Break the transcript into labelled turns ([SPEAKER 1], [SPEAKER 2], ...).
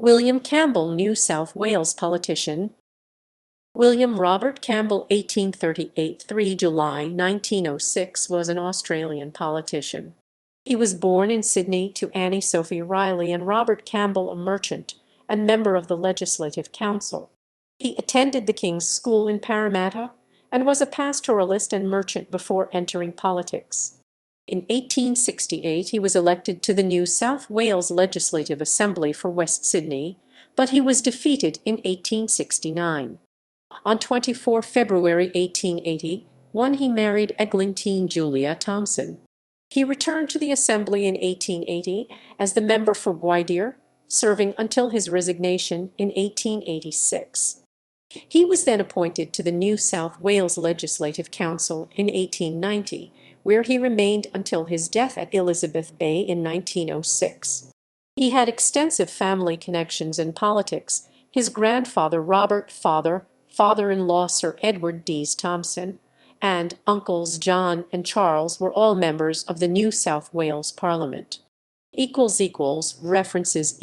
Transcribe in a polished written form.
[SPEAKER 1] William Campbell, New South Wales politician. William Robert Campbell, 1838 3 July 1906, was an Australian politician. He was born in Sydney to Annie Sophie Riley and Robert Campbell, a merchant and member of the Legislative Council. He attended the King's School in Parramatta and was a pastoralist and merchant before entering politics. In 1868 he was elected to the New South Wales Legislative Assembly for West Sydney, but he was defeated in 1869. On 24 February 1881 he married Eglantine Julia Thompson. He returned to the Assembly in 1880 as the member for Gwydir, serving until his resignation in 1886. He was then appointed to the New South Wales Legislative Council in 1890, where he remained until his death at Elizabeth Bay in 1906. He had extensive family connections in politics. His grandfather Robert, father-in-law Sir Edward Deas Thompson, and uncles John and Charles were all members of the New South Wales Parliament. References